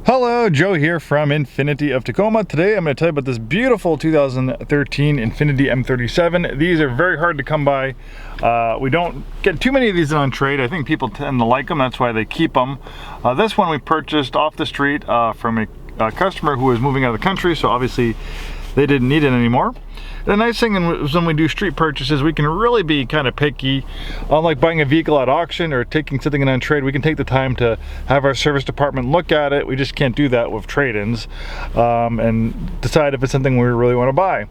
Hello, Joe here from Infiniti of Tacoma. Today I'm going to tell you about this beautiful 2013 Infiniti M37. These are very hard to come by. We don't get too many of these on trade. I think people tend to like them, that's why they keep them. This one we purchased off the street from a customer who was moving out of the country, so obviously they didn't need it anymore. The nice thing is when we do street purchases, we can really be kind of picky. Unlike buying a vehicle at auction or taking something on trade, we can take the time to have our service department look at it. We just can't do that with trade-ins and decide if it's something we really want to buy.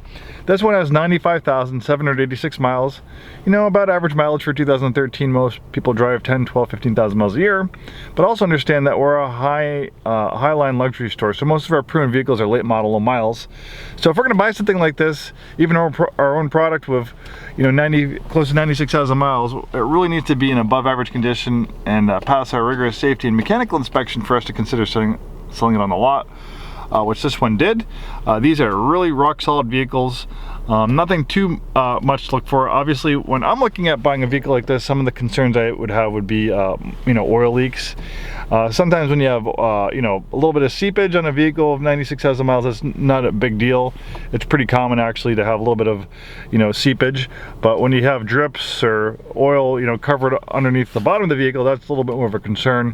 This one has 95,786 miles. You know, about average mileage for 2013. Most people drive 10, 12, 15,000 miles a year. But also understand that we're a high-line luxury store, so most of our proven vehicles are late model, low miles. So if we're going to buy something like this, even our own product with, you know, close to 96,000 miles, it really needs to be in above average condition and pass our rigorous safety and mechanical inspection for us to consider selling it on the lot. Which this one did. These are really rock solid vehicles. Nothing too much to look for. Obviously, when I'm looking at buying a vehicle like this, some of the concerns I would have would be, you know, oil leaks. Sometimes when you have, you know, a little bit of seepage on a vehicle of 96,000 miles, that's not a big deal. It's pretty common actually to have a little bit of, you know, seepage. But when you have drips or oil, you know, covered underneath the bottom of the vehicle, that's a little bit more of a concern.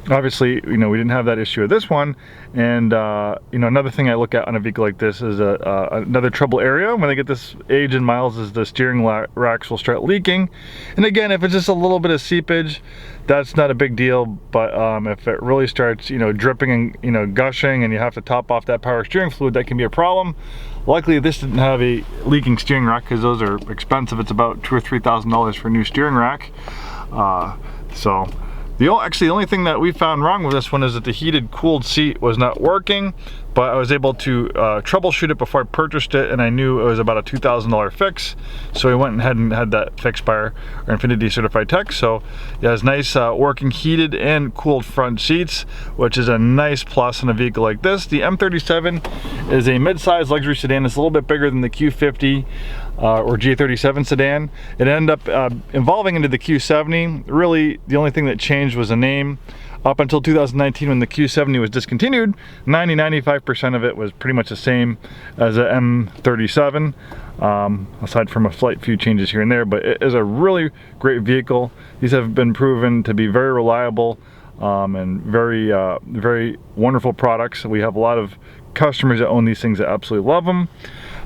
Obviously, you know, we didn't have that issue with this one. And you know, another thing I look at on a vehicle like this is another trouble area when they get this age in miles is the steering racks will start leaking. And again, if it's just a little bit of seepage, that's not a big deal. But if it really starts, you know, dripping and, you know, gushing, and you have to top off that power steering fluid, that can be a problem. Luckily, this didn't have a leaking steering rack because those are expensive. It's about $2,000 or $3,000 for a new steering rack. Actually, the only thing that we found wrong with this one is that the heated cooled seat was not working, but I was able to troubleshoot it before I purchased it, and I knew it was about a $2,000 fix, so we went ahead and had that fixed by our Infiniti certified tech. So it has nice working heated and cooled front seats, which is a nice plus in a vehicle like this. The M37 is a mid-size luxury sedan. It's a little bit bigger than the Q50 or G37 sedan. It ended up evolving into the Q70. Really, the only thing that changed was the name. Up until 2019, when the Q70 was discontinued, 90-95% of it was pretty much the same as a M37, aside from a slight few changes here and there. But it is a really great vehicle. These have been proven to be very reliable and very wonderful products. We have a lot of customers that own these things that absolutely love them.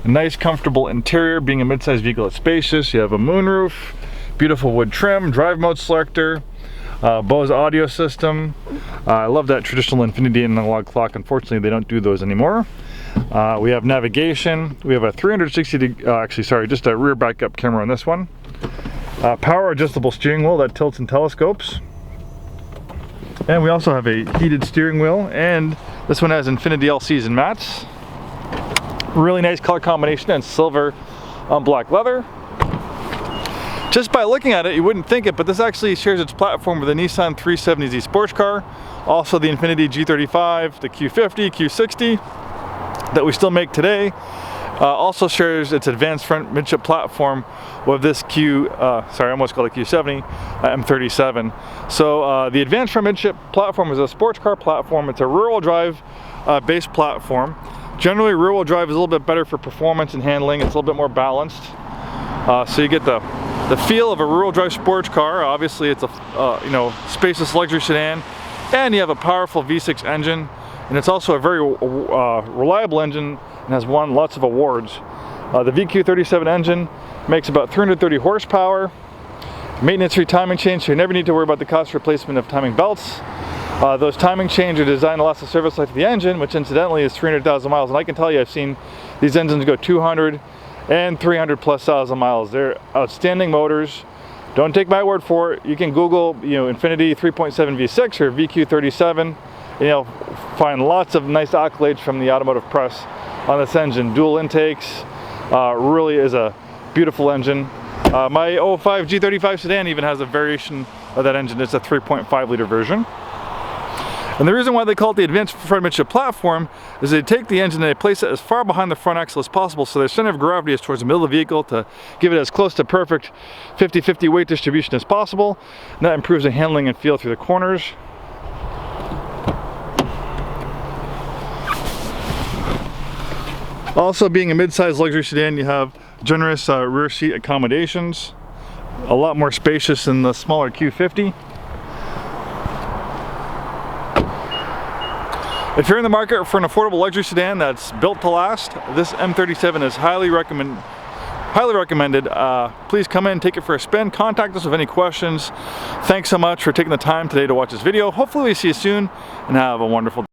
A nice, comfortable interior. Being a mid-sized vehicle, it's spacious. You have a moonroof, beautiful wood trim, drive mode selector. Bose audio system. I love that traditional Infiniti analog clock. Unfortunately, they don't do those anymore. We have navigation. We have a 360, just a rear backup camera on this one. Power adjustable steering wheel that tilts and telescopes. And we also have a heated steering wheel, and this one has Infiniti LCs and mats. Really nice color combination and silver on black leather. Just by looking at it, you wouldn't think it, but this actually shares its platform with the Nissan 370Z sports car, also the Infiniti G35, the Q50, Q60 that we still make today. Also shares its advanced front midship platform with this I almost called it Q70, M37. So the advanced front midship platform is a sports car platform. It's a rear-wheel drive based platform. Generally, rear-wheel drive is a little bit better for performance and handling. It's a little bit more balanced. So you get the feel of a rear-wheel drive sports car. Obviously, it's a you know, spacious luxury sedan, and you have a powerful V6 engine, and it's also a very reliable engine and has won lots of awards. The VQ37 engine makes about 330 horsepower, maintenance-free timing chain, so you never need to worry about the cost replacement of timing belts. Those timing chains are designed to last the service life of the engine, which incidentally is 300,000 miles, and I can tell you I've seen these engines go 200 and 300,000+ miles. They're outstanding motors. Don't take my word for it. You can Google, you know, Infiniti 3.7 V6 or VQ37, and you'll find lots of nice accolades from the automotive press on this engine. Dual intakes, really is a beautiful engine. My 05 G35 sedan even has a variation of that engine. It's a 3.5 liter version. And the reason why they call it the advanced front midship platform is they take the engine and they place it as far behind the front axle as possible, so their center of gravity is towards the middle of the vehicle to give it as close to perfect 50-50 weight distribution as possible. And that improves the handling and feel through the corners. Also, being a mid-sized luxury sedan, you have generous rear seat accommodations, a lot more spacious than the smaller Q50. If you're in the market for an affordable luxury sedan that's built to last, this M37 is highly recommended. Please come in, take it for a spin, contact us with any questions. Thanks so much for taking the time today to watch this video. Hopefully we see you soon, and have a wonderful day.